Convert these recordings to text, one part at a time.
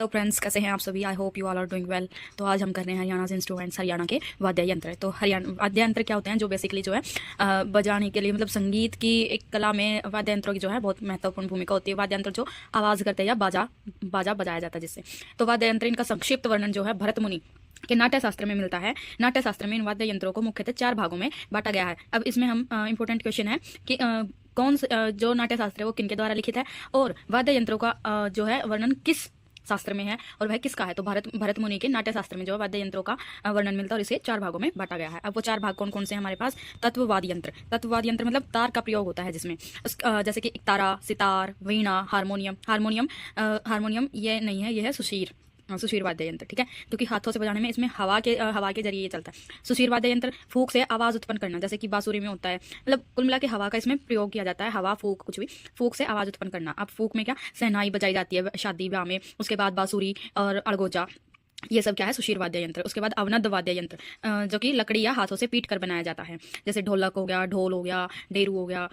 तो फ्रेंड्स, कैसे हैं आप सभी? I hope you all are doing well. तो आज हम कर रहे हैं हरियाणा इंस्ट्रूमेंट्स, हरियाणा के वाद्य यंत्र। तो हरियाणा वाद्य यंत्र क्या होते हैं? जो बेसिकली जो है बजाने के लिए, मतलब संगीत की एक कला में वाद्य यंत्रों की जो है बहुत महत्वपूर्ण भूमिका होती है। वाद्य यंत्र जो आवाज़ करते हैं या बाजा बाजा बजाया जाता है जिससे। तो वाद्य यंत्र, इनका संक्षिप्त वर्णन जो है भरत मुनि के नाट्य शास्त्र में मिलता है। नाट्य शास्त्र में इन वाद्य यंत्रों को मुख्यतः 4 भागों में बांटा गया है। अब इसमें हम इंपॉर्टेंट क्वेश्चन है कि जो नाट्य शास्त्र है वो किनके द्वारा लिखित है, और वाद्य यंत्रों का जो है वर्णन किस शास्त्र में है और वह किसका है। तो भरत मुनि के नाट्य शास्त्र में जो वाद्य यंत्रों का वर्णन मिलता है और इसे 4 भागों में बांटा गया है। अब वो 4 भाग कौन कौन से हैं हमारे पास? तत्ववाद यंत्र। तत्ववाद यंत्र मतलब तार का प्रयोग होता है जिसमें जैसे कि तारा, सितार, वीणा, हारमोनियम। हारमोनियम ये नहीं है, यह है सुशीर। सुशीर वाद्य यंत्र, ठीक है, क्योंकि हाथों से बजाने में इसमें हवा के जरिए ये चलता है। सुशीर वाद्य यंत्र फूंक से आवाज उत्पन्न करना, जैसे कि बांसुरी में होता है। मतलब कुल मिला के हवा का इसमें प्रयोग किया जाता है। हवा, फूंक, कुछ भी, फूंक से आवाज उत्पन्न करना। अब फूंक में क्या, शहनाई बजाई जाती है शादी ब्याह में, उसके बाद बांसुरी और अड़गोजा, ये सब क्या है, सुशीर वाद्य यंत्र। उसके बाद अवनद वाद्य यंत्र, जो कि लकड़ी या हाथों से पीट कर बनाया जाता है, जैसे ढोलक हो गया, ढोल हो गया, डेरू हो गया,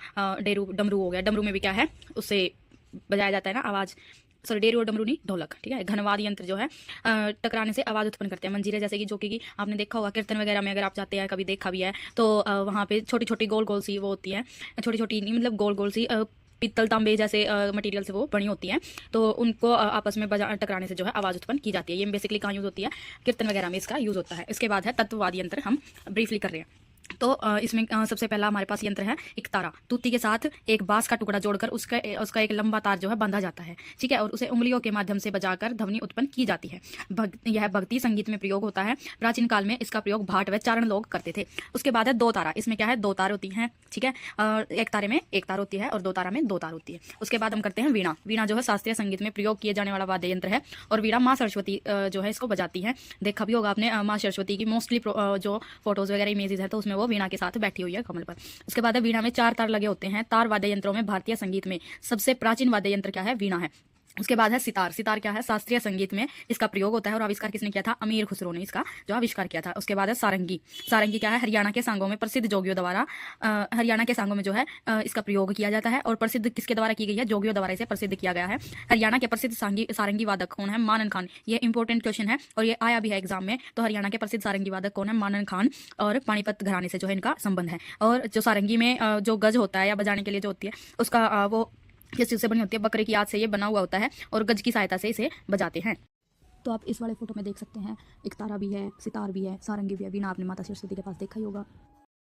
डमरू हो गया। डमरू में भी क्या है, उससे बजाया जाता है ना आवाज। सॉरी, डेरू और डमरू नहीं, ढोलक, ठीक है। घनवाद यंत्र जो है टकराने से आवाज उत्पन्न करते हैं। मंजीरे, जैसे कि जो कि आपने देखा होगा कीर्तन वगैरह में, अगर आप जाते हैं, कभी देखा भी है तो वहाँ पे छोटी छोटी गोल गोल सी वो होती है, छोटी छोटी नहीं मतलब गोल गोल सी पित्तल तांबे जैसे मटेरियल से वो बनी होती हैं। तो उनको आपस में बजा टकराने से जो है आवाज़ उत्पन्न की जाती है। ये बेसिकली कहाँ यूज़ होती है? कीर्तन वगैरह में इसका यूज़ होता है। इसके बाद है तत्ववाद यंत्र, हम ब्रीफली कर रहे हैं। तो इसमें सबसे पहला हमारे पास यंत्र है एक तारा। तूती के साथ एक बांस का टुकड़ा जोड़कर उसका एक लंबा तार जो है बांधा जाता है, ठीक है, और उसे उंगलियों के माध्यम से बजाकर ध्वनि उत्पन्न की जाती है। यह भक्ति संगीत में प्रयोग होता है। प्राचीन काल में इसका प्रयोग भाट व चारण लोग करते थे। उसके बाद है दो तारा। इसमें क्या है, 2 तार होती हैं, ठीक है। एक तारे में 1 तार होती है और 2 तारा में 2 तार होती है। उसके बाद हम करते हैं वीणा। वीणा जो है शास्त्रीय संगीत में प्रयोग किए जाने वाला वाद्य यंत्र है, और वीणा माँ सरस्वती जो है इसको बजाती है। देखा भी होगा आपने माँ सरस्वती की मोस्टली जो फोटोज वगैरह इमेजेस है, तो उसमें वो वीणा के साथ बैठी हुई है कमल पर। उसके बाद वीणा में 4 तार लगे होते हैं। तार वाद्य यंत्रों में भारतीय संगीत में सबसे प्राचीन वाद्य यंत्र क्या है? वीणा है। उसके बाद है सितार। सितार क्या है? शास्त्रीय संगीत में इसका प्रयोग होता है, और आविष्कार किसने किया था? अमीर खुसरो ने इसका जो आविष्कार किया था। उसके बाद है सारंगी। सारंगी क्या है? हरियाणा के सांगों में प्रसिद्ध जोगियों द्वारा हरियाणा के सांगों में जो है इसका प्रयोग किया जाता है, और प्रसिद्ध किसके द्वारा की गई है? जोगियों द्वारा इसे प्रसिद्ध किया गया है। हरियाणा के प्रसिद्ध सारंगी वादक कौन है? मानन खान। ये इंपॉर्टेंट क्वेश्चन है और ये आया भी है एग्जाम में। तो हरियाणा के प्रसिद्ध सारंगी वादक कौन है? मानन खान, और पानीपत घराने से जो है इनका संबंध है। और जो सारंगी में जो गज होता है या बजाने के लिए जो होती है, उसका वो किस चीज़ से बनी होती है? बकरे की आंत से ये बना हुआ होता है, और गज की सहायता से इसे बजाते हैं। तो आप इस वाले फोटो में देख सकते हैं, एक तारा भी है, सितार भी है, सारंगी भी है। वीणा आपने माता सरस्वती के पास देखा ही होगा।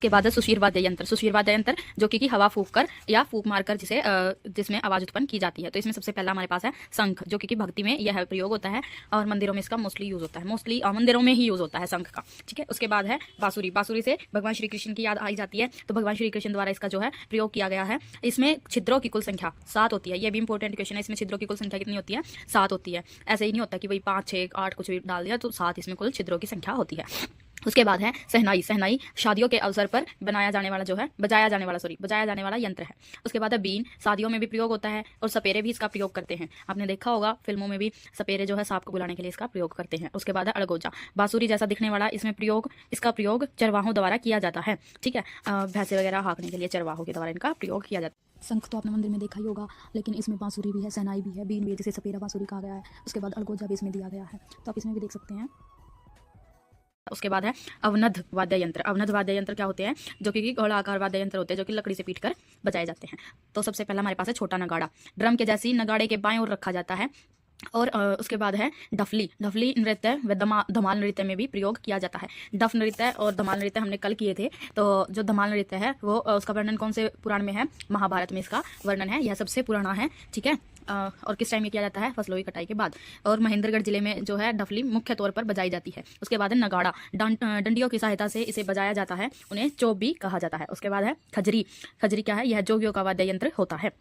के बाद है सुशीर वाद्य यंत्र। सुशीर वाद्य यंत्र जो कि हवा फूंक कर या फूंक मारकर जिसमें आवाज उत्पन्न की जाती है। तो इसमें सबसे पहला हमारे पास है शंख, जो कि भक्ति में यह प्रयोग होता है, और मंदिरों में इसका मोस्टली यूज होता है। मोस्टली मंदिरों में ही यूज होता है शंख का, ठीक है। उसके बाद है बांसुरी। बांसुरी से भगवान श्री कृष्ण की याद आई जाती है, तो भगवान श्री कृष्ण द्वारा इसका जो है प्रयोग किया गया है। इसमें छिद्रों की कुल संख्या 7 होती है। ये भी इंपॉर्टेंट क्वेश्चन है। इसमें छिद्रों की कुल संख्या कितनी होती है? 7 होती है। ऐसे ही नहीं होता कि भाई 5, 6, 8 कुछ भी डाल दिया, तो 7 इसमें कुल छिद्रों की संख्या होती है। उसके बाद है शहनाई। शहनाई शादियों के अवसर पर बजाया जाने वाला यंत्र है। उसके बाद है बीन। शादियों में भी प्रयोग होता है, और सपेरे भी इसका प्रयोग करते हैं। आपने देखा होगा फिल्मों में भी सपेरे जो है सांप को बुलाने के लिए इसका प्रयोग करते हैं। उसके बाद है अड़गोजा। बांसुरी जैसा दिखने वाला, इसका प्रयोग चरवाहों द्वारा किया जाता है, ठीक है। भैंसे वगैरह हाँकने के लिए चरवाहों के द्वारा इनका प्रयोग किया जाता है। शंख तो आपने मंदिर में देखा ही होगा, लेकिन इसमें बांसुरी भी है, शहनाई भी है, बीन भी है, जिसे सपेरा बांसुरी कहा गया है। उसके बाद अड़गोजा भी इसमें दिया गया है, तो आप इसमें भी देख सकते हैं। उसके बाद है अवनद वाद्य यंत्र। अवनद वाद्य यंत्र क्या होते हैं? जो कि गोलाकार वाद्य यंत्र होते हैं, जो कि लकड़ी से पीट कर बजाए जाते हैं। तो सबसे पहला हमारे पास है छोटा नगाड़ा। ड्रम के जैसी नगाड़े के बाएं ओर रखा जाता है। और उसके बाद है डफली। डफली नृत्य व धमाल नृत्य में भी प्रयोग किया जाता है। डफ नृत्य और धमाल नृत्य हमने कल किए थे। तो जो धमाल नृत्य है वो उसका वर्णन कौन से पुराण में है? महाभारत में इसका वर्णन है। यह सबसे पुराना है, ठीक है। और किस टाइम में किया जाता है? फसलों की कटाई के बाद। और महेंद्रगढ़ जिले में जो है डफली मुख्य तौर पर बजाई जाती है। उसके बाद है नगाड़ा। डंडियों की सहायता से इसे बजाया जाता है, उन्हें चोप भी कहा जाता है। उसके बाद है खजरी। खजरी क्या है? यह जोगियों का वाद्य यंत्र होता है।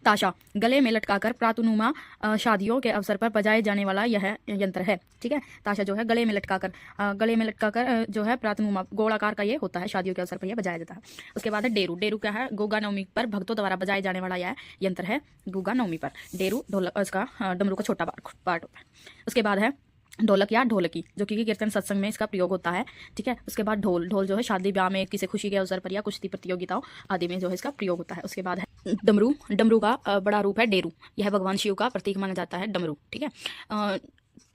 ताशा। गले में लटकाकर प्रातुनुमा शादियों के अवसर पर बजाए जाने वाला यह यंत्र है, ठीक है। ताशा जो है गले में लटकाकर जो है प्रातुनुमा गोलाकार का ये होता है, शादियों के अवसर पर यह बजाया जाता है। उसके बाद है डेरू। डेरू क्या है? गोगा नवमी पर भक्तों द्वारा बजाए जाने वाला यह यंत्र है। गोगा नवमी पर डेरू ढोलक, इसका डमरू का छोटा पार्ट होता है। उसके बाद है ढोलक या ढोलकी, जो कि कीर्तन सत्संग में इसका प्रयोग होता है। ठीक है। उसके बाद ढोल, ढोल जो है शादी ब्याह में, किसी खुशी के अवसर पर या कुश्ती प्रतियोगिताओं आदि में जो है इसका प्रयोग होता है। उसके बाद है डमरू। डमरू का बड़ा रूप है डेरू। यह भगवान शिव का प्रतीक माना जाता है डमरू। ठीक है।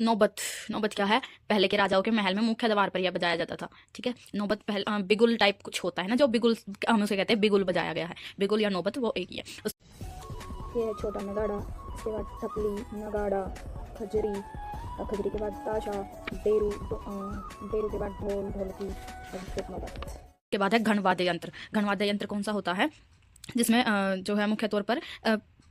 नौबत, नौबत क्या है? पहले के राजाओं के महल में मुख्य द्वार पर यह बजाया जाता था। ठीक है। नौबत पहले बिगुल टाइप कुछ होता है ना, जो बिगुल हम उसे कहते हैं, बिगुल बजाया गया है। बिगुल या नौबत वो एक ही है। ये है छोटा नगाड़ा, उसके बाद थपली, नगाड़ा, खजरी, खजरी के बाद ताशा, डेरू, डेरू के बाद ढोल, ढोलकी और फिर नौबत। के बाद है घनवाद्य यंत्र। घनवाद्य यंत्र कौन सा होता है? जिसमें जो है मुख्य तौर पर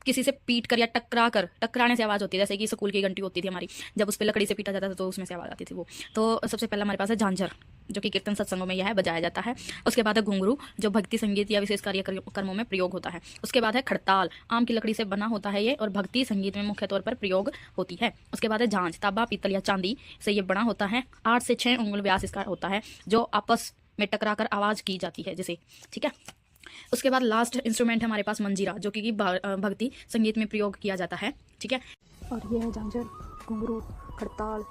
किसी से पीट कर या टकराने से आवाज़ होती है, जैसे कि स्कूल की घंटी होती थी हमारी, जब उस पर लकड़ी से पीटा जाता था तो उसमें से आवाज़ आती थी वो। तो सबसे पहला हमारे पास है झांझर, जो कि कीर्तन सत्संगों में यह है बजाया जाता है। उसके बाद है घुंघरू, जो भक्ति संगीत या विशेष कार्यक्रमों में प्रयोग होता है। उसके बाद है खड़ताल, आम की लकड़ी से बना होता है ये और भक्ति संगीत में मुख्य तौर पर प्रयोग होती है। उसके बाद है झांझ, तांबा, पीतल या चांदी से ये बना होता है। 8 से 6 उंगल व्यास इसका होता है, जो आपस में टकरा कर आवाज़ की जाती है जिसे। ठीक है। उसके बाद लास्ट इंस्ट्रूमेंट है हमारे पास मंजीरा, जो कि भक्ति संगीत में प्रयोग किया जाता है। ठीक है। और ये है झांझर, घुंघरू, खड़ताल,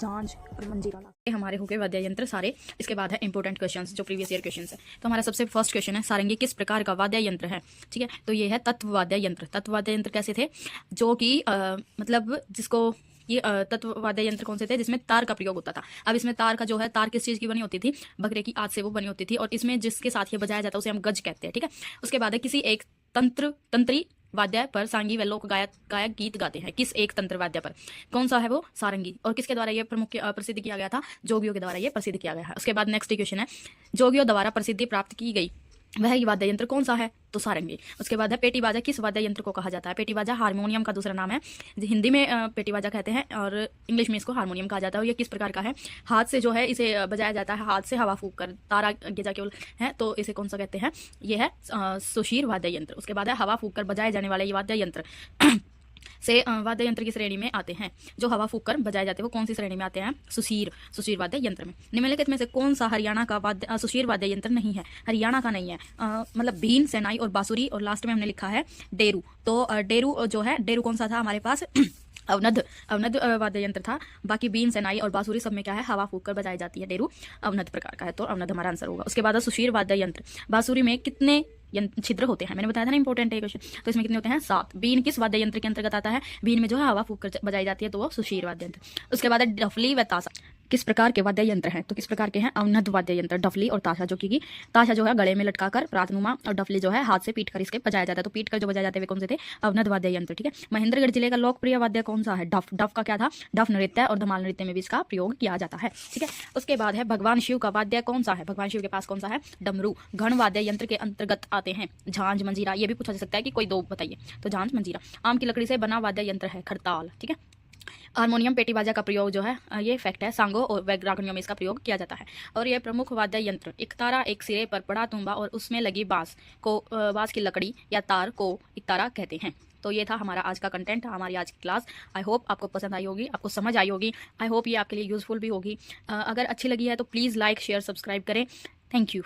झांझ और मंजीरा। हमारे हो गए वाद्य यंत्र सारे। इसके बाद है इंपॉर्टेंट क्वेश्चंस, जो प्रीवियस ईयर क्वेश्चंस है। तो हमारा सबसे फर्स्ट क्वेश्चन है, सारंगी किस प्रकार का वाद्य यंत्र है? ठीक है। तो ये है तत्व वाद्य यंत्र। तत्व वाद्य यंत्र कैसे थे? जो कि मतलब जिसको ये तत्व वाद्य यंत्र कौन से थे? जिसमें तार का प्रयोग होता था। अब इसमें तार का जो है, तार किस चीज़ की बनी होती थी? बकरे की आंत से वो बनी होती थी। और इसमें जिसके साथ ये बजाया जाता है उसे हम गज कहते हैं। ठीक है। उसके बाद है किसी एक तंत्री वाद्य पर सारंगी व लोक गायक गीत गाते हैं। किस एक तंत्र वाद्य पर? कौन सा है वो? सारंगी। और किसके द्वारा ये प्रसिद्ध किया गया था? जोगियों के द्वारा ये प्रसिद्ध किया गया है। उसके बाद नेक्स्ट क्वेश्चन है, जोगियों द्वारा प्रसिद्धि प्राप्त की गई वह वाद्य यंत्र कौन सा है? तो सारंगी। उसके बाद है पेटी बाजा, किस वाद्य यंत्र को कहा जाता है? पेटी बाजा हारमोनियम का दूसरा नाम है। हिंदी में पेटी बाजा कहते हैं और इंग्लिश में इसको हारमोनियम कहा जाता है। और ये किस प्रकार का है? हाथ से जो है इसे बजाया जाता है, हाथ से हवा फूंक कर, तारा आगे जाके है, तो इसे कौन सा कहते हैं? ये है सुशीर वाद्य यंत्र। उसके बाद है हवा फूंक कर बजाए जाने वाले ये वाद्य यंत्र से वाद्य यंत्र की श्रेणी में आते हैं। जो हवा फूंक कर बजाए जाते हैं वो कौन सी श्रेणी में आते हैं? सुशीर वाद्य यंत्र में। निम्नलिखित में से कौन सा हरियाणा का सुशीर वाद्य यंत्र नहीं है? हरियाणा का नहीं है। मतलब बीन, सेनाई और बांसुरी, और लास्ट में हमने लिखा है डेरू। तो डेरू जो है, डेरू कौन सा था हमारे पास? अवनद वाद्य यंत्र था। बाकी बीन, सेनाई और बांसुरी सब में क्या है? हवा फूंक कर बजाई जाती है। डेरू अवनद प्रकार का है, तो अवनद हमारा आंसर होगा। उसके बाद सुशीर वाद्य यंत्र। बांसुरी में कितने छिद्र होते हैं? मैंने बताया था ना, इंपॉर्टेंट है क्वेश्चन। तो इसमें कितने होते हैं? 7। बीन किस वाद्य यंत्र के अंतर्गत आता है? बीन में जो है हवा फूंक कर बजाई जाती है, तो वो सुशीर वाद्य यंत्र। उसके बाद है डफली व ताशा, किस प्रकार के वाद्य यंत्र हैं? तो किस प्रकार के हैं? अवनद वाद्य यंत्र, डफली और ताशा, जो कि ताशा जो है गले में लटका कर प्रातनुमा, और डफली जो है हाथ से पीट कर इसके बजाया जाता है। तो पीट कर जो बजाए जाते हैं वे कौन से थे? अवनद वाद्य यंत्र। ठीक है। महेंद्रगढ़ जिले का लोकप्रिय वाद्य कौन सा है? डफ। डफ का क्या था? डफ नृत्य और धमाल नृत्य में भी इसका प्रयोग किया जाता है। ठीक है। उसके बाद है भगवान शिव का वाद्य कौन सा है? भगवान शिव के पास कौन सा है? डमरू। घन वाद्य यंत्र के अंतर्गत आते हैं झांझ, मंजीरा। ये भी पूछा जा सकता है कि कोई दो बताइए, तो झांझ, मंजीरा। आम की लकड़ी से बना वाद्य यंत्र है खड़ताल। ठीक है। हारमोनियम, पेटी बाजा का प्रयोग जो है ये फैक्ट है, सांगो और वैराग्यों में इसका प्रयोग किया जाता है। और ये प्रमुख वाद्य यंत्र, एक तारा, एक सिरे पर पड़ा तुम्बा और उसमें लगी बांस की लकड़ी या तार को इकतारा कहते हैं। तो ये था हमारा आज का कंटेंट, हमारी आज की क्लास। आई होप आपको पसंद आई होगी, आपको समझ आई होगी। आई होप ये आपके लिए यूजफुल भी होगी। अगर अच्छी लगी है तो प्लीज़ लाइक, शेयर, सब्सक्राइब करें। Thank you.